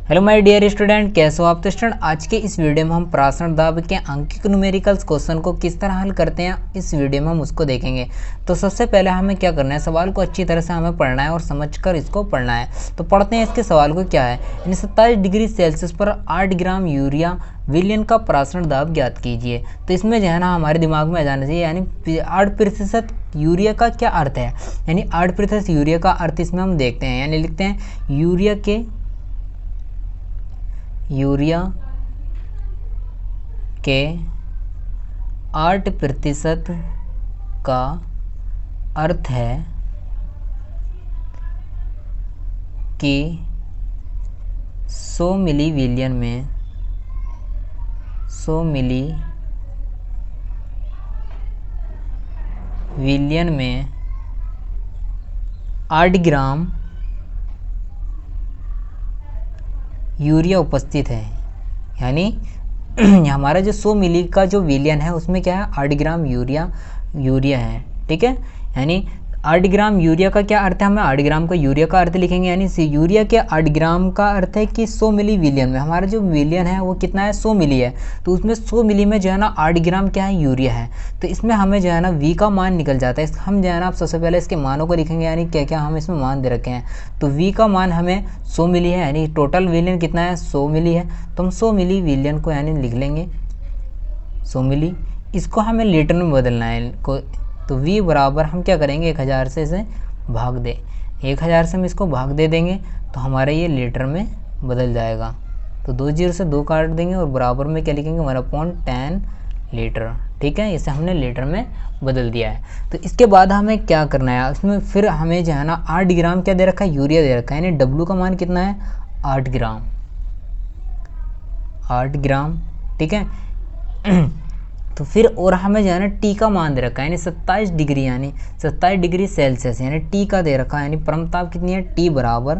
Hello my dear student, कैसे हो आप। तो स्टूडेंट आज के इस वीडियो में हम प्रासरण दाब के अंकिक न्यूमेरिकल्स क्वेश्चन को किस तरह हल करते हैं, इस वीडियो में हम उसको देखेंगे। तो सबसे पहले हमें क्या करना है, सवाल को अच्छी तरह से हमें पढ़ना है और समझकर इसको पढ़ना है। तो पढ़ते हैं इसके सवाल को। क्या है, 27 डिग्री सेल्सियस पर 8 ग्राम यूरिया विलयन का प्रासरण दाब ज्ञात कीजिए। तो इसमें जो है ना हमारे दिमाग में आ जाना चाहिए, यानी 8% यूरिया का क्या अर्थ है, यानी 8% यूरिया का अर्थ इसमें हम देखते हैं। यानी लिखते हैं यूरिया के 8% का अर्थ है कि 100 मिली विलियन में 100 मिली विलियन में 8 ग्राम यूरिया उपस्थित है। यानी हमारा जो 100 मिली का जो विलियन है उसमें क्या है, 8 ग्राम यूरिया है। ठीक है, यानी 8 ग्राम यूरिया का क्या अर्थ है, हमें 8 ग्राम का यूरिया का अर्थ लिखेंगे। यानी यूरिया के 8 ग्राम का अर्थ है कि 100 मिली विलियन में हमारा जो विलियन है वो कितना है, 100 मिली है। तो उसमें 100 मिली में जो है ना 8 ग्राम क्या है, यूरिया है। तो इसमें हमें जो है ना वी का मान निकल जाता है। हम जो है ना आप सबसे पहले इसके मानों को लिखेंगे, यानी क्या क्या हम इसमें मान दे रखे हैं। तो वी का मान हमें 100 मिली है, यानी टोटल विलियन कितना है, 100 मिली है। तो हम 100 मिली विलियन को यानी लिख लेंगे 100 मिली। इसको हमें लीटर में बदलना है तो v बराबर हम क्या करेंगे, 1000 से इसे भाग दे, 1000 से हम इसको भाग दे देंगे तो हमारा ये लीटर में बदल जाएगा। तो 2 0 से 2 काट देंगे और बराबर में क्या लिखेंगे, 1/10 लीटर। ठीक है, इसे हमने लीटर में बदल दिया है। तो इसके बाद हमें क्या करना है, उसमें फिर हमें जो है ना 8 ग्राम क्या दे रखा है, यूरिया दे रखा है। यानी W का मान कितना है, 8 ग्राम। ठीक है तो फिर और हमें जो है ना टी का मान दे रखा है, यानी 27 डिग्री, यानी 27 डिग्री सेल्सियस, यानी टी का दे रखा है। यानी परमताप कितनी है, टी बराबर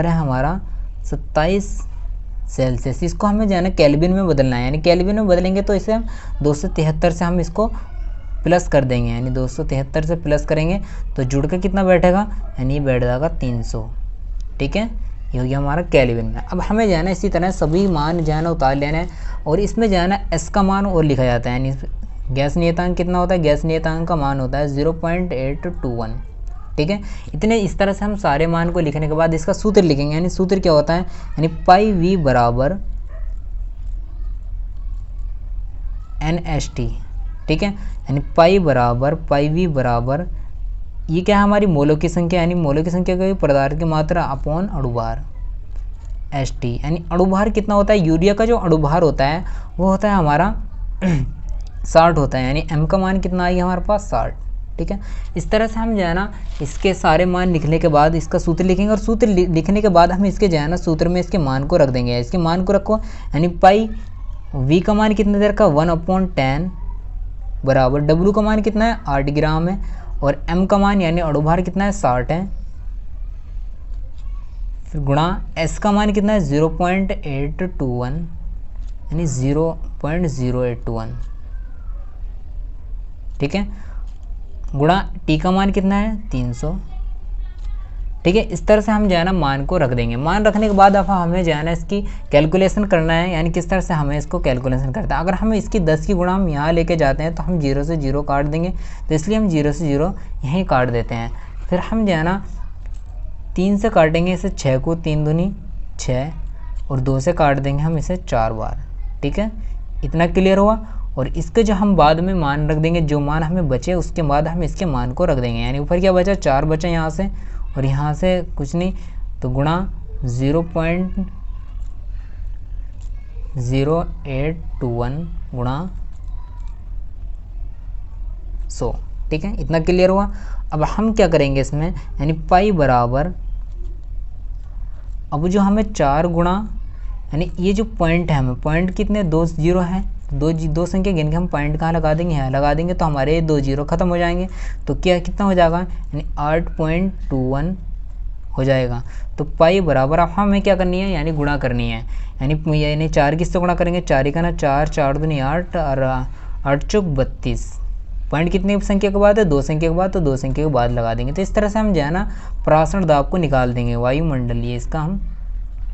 है हमारा 27 सेल्सियस। इसको हमें जो है ना केल्विन में बदलना है। यानी केल्विन में बदलेंगे तो इसे हम 273 से हम इसको प्लस कर देंगे। यानी 273 से प्लस करेंगे तो जुड़ के कितना बैठेगा, यानी ये बैठ जाएगा 300। ठीक है, ये हो गया हमारा केल्विन में। अब हमें जो है ना इसी तरह सभी मान जो है ना उतार लेना है और इसमें जो है ना एस का मान और लिखा जाता है। यानी गैस नियतांक कितना होता है, गैस नियतांक का मान होता है 0.821। ठीक है, इतने इस तरह से हम सारे मान को लिखने के बाद इसका सूत्र लिखेंगे। यानी सूत्र क्या होता है, यानी पाई वी बराबर NST। ठीक है, यानी पाई वी बराबर ये क्या है, हमारी मोलों की संख्या, यानी मोलों की संख्या का पदार्थ की मात्रा अपॉन अणुभार ST। यानी अणुभार कितना होता है, यूरिया का जो अणुभार होता है वो होता है हमारा 60 होता है। यानी M का मान कितना आई हमारे पास, 60। ठीक है, इस तरह से हम जो है ना इसके सारे मान लिखने के बाद इसका सूत्र लिखेंगे और सूत्र लिखने के बाद हम इसके जो है ना सूत्र में इसके मान को रख देंगे। इसके मान को रखो, यानी पाई V का मान कितना दे रखा, 1/10 बराबर W का मान कितना है, 8 ग्राम है, और M का मान यानी अणुभार कितना है, 60 है, फिर गुणा S का मान कितना है, 0.821, यानी 0.081। ठीक है, गुणा T का मान कितना है, 300। ठीक है, इस तरह से हम जो है ना मान को रख देंगे। मान रखने के बाद अब हमें जो है ना इसकी कैलकुलेशन करना है। यानी किस तरह से हमें इसको कैलकुलेशन करता है, अगर हम इसकी 10 की गुणा हम यहाँ लेके जाते हैं तो हम 0 से 0 काट देंगे। तो इसलिए हम 0 से 0 यहीं काट देते हैं। फिर हम जो है ना 3 से काटेंगे इसे, 6 को 3 दूनी 6, और 2 से काट देंगे हम इसे 4 बार। ठीक है, इतना क्लियर हुआ। और इसके जो हम बाद में मान रख देंगे, जो मान हमें बचे उसके बाद हम इसके मान को रख देंगे। यानी ऊपर क्या बचा, 4 बचा यहाँ से और यहाँ से कुछ नहीं, तो गुणा 0.0821 गुणा 100। ठीक है, इतना क्लियर हुआ। अब हम क्या करेंगे इसमें, यानी पाई बराबर, अब जो हमें 4 गुणा, यानी ये जो पॉइंट है, हमें पॉइंट कितने, 2 0 है, दो संख्या गिन के हम पॉइंट कहाँ लगा देंगे, यहाँ लगा देंगे तो हमारे 2 0 खत्म हो जाएंगे। तो क्या कितना हो जाएगा, यानी 8.21 हो जाएगा। तो पाई बराबर अब हमें क्या करनी है, यानी गुणा करनी है। यानी 4 किससे गुणा करेंगे, 4 का ना 4, 4 दूनी 8 और 8 चौक 32। पॉइंट कितनी संख्या के बाद है, 2 संख्या के बाद, तो 2 संख्या के बाद लगा देंगे। तो इस तरह से हम जो है ना प्रासरण दाब को निकाल देंगे। वायुमंडलीय इसका हम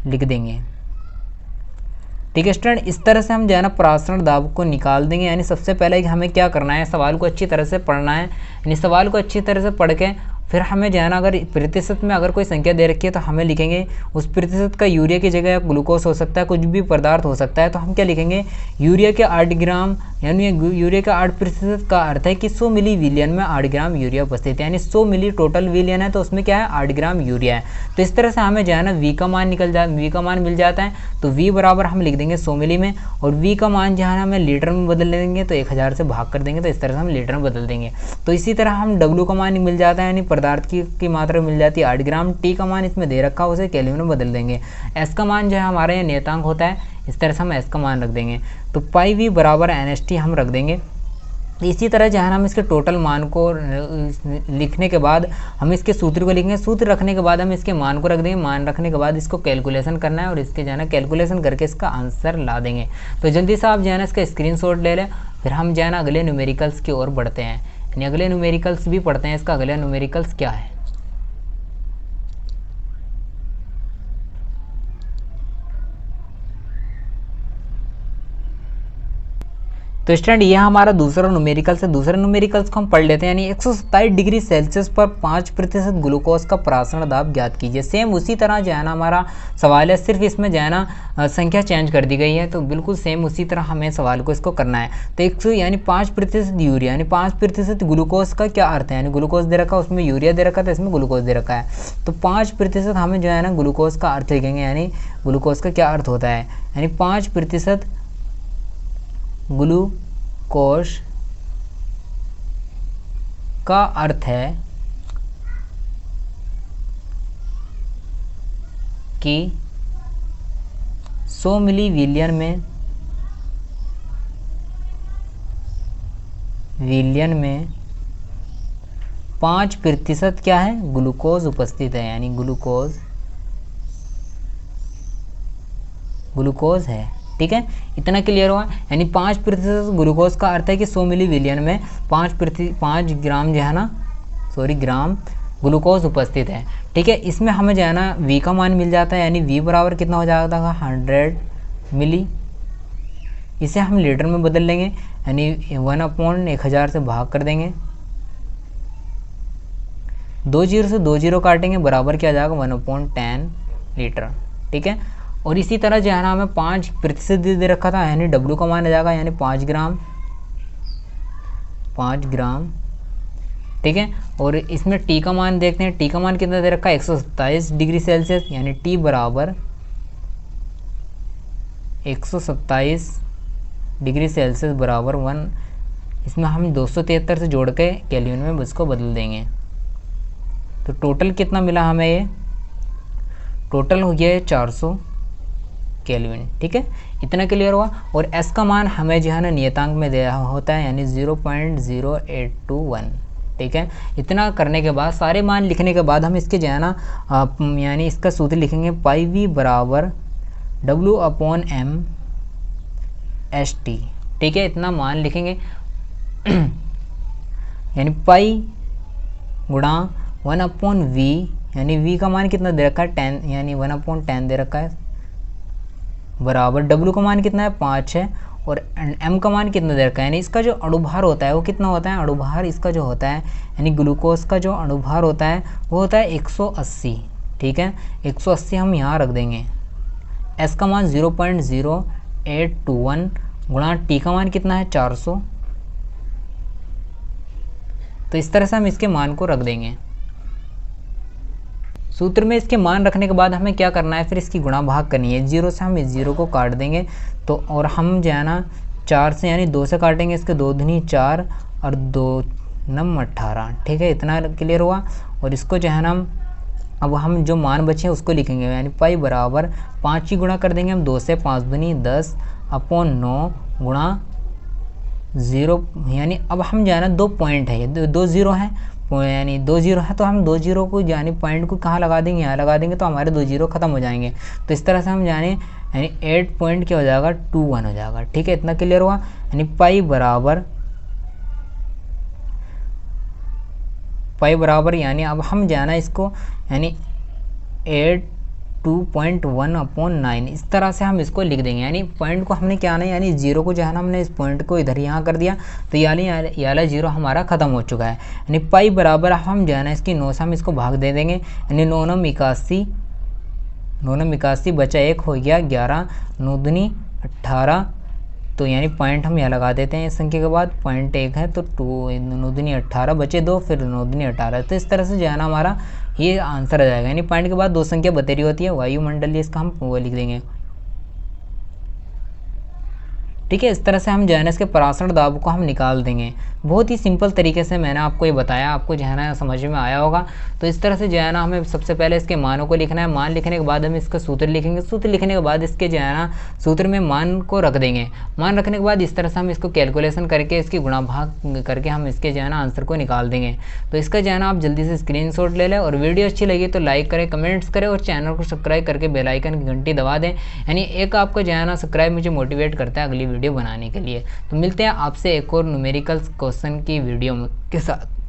लिख देंगे। ठीक है स्टूडेंट, इस तरह से हम जो है ना प्रासरण दाब को निकाल देंगे। यानी सबसे पहले हमें क्या करना है, सवाल को अच्छी तरह से पढ़ना है। यानी सवाल को अच्छी तरह से पढ़ के फिर हमें जो है ना अगर प्रतिशत में अगर कोई संख्या दे रखी है तो हमें लिखेंगे उस प्रतिशत का यूरिया की जगह ग्लूकोज हो सकता है, कुछ भी पदार्थ हो सकता है। तो हम क्या लिखेंगे, यूरिया के 8 ग्राम, यानी यूरिया का 8% का अर्थ है कि 100 मिली विलियन में 8 ग्राम यूरिया उपस्थित है। यानी 100 मिली टोटल विलियन है तो उसमें क्या है 8 ग्राम यूरिया है। तो इस तरह से हमें जो है ना वी का मान मिल जाता है। तो वी बराबर हम लिख देंगे 100 मिली में, और वी का मान जो है ना हमें लीटर में बदल देंगे। तो 1000 से भाग कर देंगे तो इस तरह से हम लीटर में बदल देंगे। तो इसी तरह हम डब्ल्यू का मान मिल जाता है, यानी पदार्थ की मात्रा मिल जाती है 8 ग्राम। टी का मान इसमें दे रखा है, उसे केल्विन में बदल देंगे। एस का मान जो है हमारे यहाँ नियतांक होता है, इस तरह से हम एस का मान रख देंगे। तो पाई वी बराबर NST हम रख देंगे। इसी तरह जो है हम इसके टोटल मान को लिखने के बाद हम इसके सूत्र को लिखेंगे। सूत्र रखने के बाद हम इसके मान को रख देंगे। मान रखने के बाद इसको कैलकुलेशन करना है और इसके जो है ना कैलकुलेशन करके इसका आंसर ला देंगे। तो जल्दी से आप जो है ना इसका स्क्रीनशॉट ले लें। फिर हम जो है ना अगले न्यूमेरिकल्स की ओर बढ़ते हैं, यानी अगले न्यूमेरिकल्स भी पढ़ते हैं। इसका अगला न्यूमेरिकल्स क्या है। तो स्टूडेंट ये हमारा दूसरा न्यूमेरिकल्स है। दूसरे न्यूमेरिकल्स को हम पढ़ लेते हैं। यानी 127 डिग्री सेल्सियस पर 5% ग्लूकोज का प्रासरण दाब ज्ञात कीजिए। सेम उसी तरह जो है ना हमारा सवाल है, सिर्फ इसमें जो है ना संख्या चेंज कर दी गई है। तो बिल्कुल सेम उसी तरह हमें सवाल को इसको करना है। तो 100 यानी 5% यूरिया, यानी 5% ग्लूकोज का क्या अर्थ है, यानी ग्लूकोज दे रखा है, उसमें यूरिया दे रखा है, तो इसमें ग्लूकोज दे रखा है। तो 5% हमें जो है ना ग्लूकोज का अर्थ लिखेंगे। यानी ग्लूकोज का क्या अर्थ होता है, यानी 5% ग्लूकोज का अर्थ है कि 100 मिली विलियन में 5% क्या है, ग्लूकोज उपस्थित है। यानी ग्लूकोज है। ठीक है, इतना क्लियर हुआ। यानी 5% ग्लूकोज का अर्थ है कि 100 मिली विलियन में 5 ग्राम जो है ना ग्राम ग्लूकोज उपस्थित है। ठीक है, इसमें हमें जो है ना वी का मान मिल जाता है। यानी वी बराबर कितना हो जाता है 100 मिली। इसे हम लीटर में बदल लेंगे, यानी 1/1000 से भाग कर देंगे। 2 जीरो से 2 जीरो काटेंगे, बराबर क्या आ जाएगा 1/10 लीटर। ठीक है, और इसी तरह जो है ना हमें 5% दे रखा था, यानी डब्ल्यू का मान आ जाएगा, यानी 5 ग्राम। ठीक है, और इसमें टी का मान देखते हैं। टी का मान कितना दे रखा है 127 डिग्री सेल्सियस, यानी टी बराबर 127 डिग्री सेल्सियस बराबर 1। इसमें हम 273 से जोड़ के केल्विन में उसको बदल देंगे। तो टोटल कितना मिला हमें, ये टोटल हो गया है 400 केल्विन। ठीक है, इतना क्लियर हुआ। और एस का मान हमें जो है ना नियतांक में दिया होता है, यानी 0.0821। ठीक है, इतना करने के बाद सारे मान लिखने के बाद हम इसके जो है ना यानी इसका सूत्र लिखेंगे पाई वी बराबर W/m/ST। ठीक है, इतना मान लिखेंगे यानी पाई गुणा 1/v, यानी v का मान कितना दे रखा है 10, यानी 1/10 दे रखा है, बराबर W का मान कितना है 5 है, और m का मान कितना दे रखा है, यानी इसका जो अणुभार होता है वो कितना होता है, अणुभार इसका जो होता है यानी ग्लूकोज का जो अणुभार होता है वो होता है 180। ठीक है, 180 हम यहाँ रख देंगे। s का मान 0.0821 गुणा t का मान कितना है 400। तो इस तरह से हम इसके मान को रख देंगे। सूत्र में इसके मान रखने के बाद हमें क्या करना है, फिर इसकी गुणा भाग करनी है। 0 से हम इस 0 को काट देंगे। तो और हम जो है ना 4 से यानी 2 से काटेंगे, इसके 2 दूनी 4 और 2 9 18। ठीक है, इतना क्लियर हुआ। और इसको जो है ना अब हम जो मान बचे हैं उसको लिखेंगे, यानी पाई बराबर 5 की गुणा कर देंगे हम 2 से, 5 दूनी 10/9 गुणा 0, यानी अब हम जो है ना 2 पॉइंट है, 2 जीरो है, यानी 2 जीरो है, तो हम 2 जीरो को यानी पॉइंट को कहाँ लगा देंगे, यहाँ लगा देंगे, तो हमारे 2 जीरो खत्म हो जाएंगे। तो इस तरह से हम जाने यानी 8 पॉइंट क्या हो जाएगा 21 हो जाएगा। ठीक है, इतना क्लियर हुआ। यानी पाई बराबर यानी अब हम जाना इसको यानी 8 2.1/9 इस तरह से हम इसको लिख देंगे। यानी पॉइंट को हमने क्या ना, यानी जीरो को जो है ना हमने इस पॉइंट को इधर यहाँ कर दिया, तो ये वाला जीरो हमारा ख़त्म हो चुका है। यानी पाई बराबर हम जो है ना इसकी 9 से हम इसको भाग दे देंगे। यानी 9 9 81 बचा 1 हो गया 11, 9 दूनी 18। तो यानी पॉइंट हम यहाँ लगा देते हैं इस संख्या के बाद, पॉइंट 1 है तो 9 दूनी 18 बचे 2, फिर 9 दूनी 18। तो इस तरह से जो है ना हमारा ये आंसर आ जाएगा। यानी पॉइंट के बाद 2 संख्या बतेरी होती है, वायुमंडलीय इसका हम वो लिख देंगे। ठीक है, इस तरह से हम जो है ना इसके परासरण दाब को हम निकाल देंगे। बहुत ही सिंपल तरीके से मैंने आपको ये बताया, आपको जो है ना समझ में आया होगा। तो इस तरह से जो है ना हमें सबसे पहले इसके मानों को लिखना है, मान लिखने के बाद हम इसका सूत्र लिखेंगे, सूत्र लिखने के बाद इसके जो है ना सूत्र में मान को रख देंगे। मान रखने के बाद इस तरह से हम इसको कैलकुलेशन करके इसकी गुणा भाग करके हम इसके जो है ना आंसर को निकाल देंगे। तो इसका जो है ना आप जल्दी से स्क्रीनशॉट ले लें, और वीडियो अच्छी लगी तो लाइक करें, कमेंट्स करें, और चैनल को सब्सक्राइब करके बेल आइकन की घंटी दबा दें। यानी एक आपको जो है ना सब्सक्राइब मुझे मोटिवेट करता है अगली वीडियो बनाने के लिए। तो मिलते हैं आपसे एक और न्यूमेरिकल क्वेश्चन की वीडियो के साथ।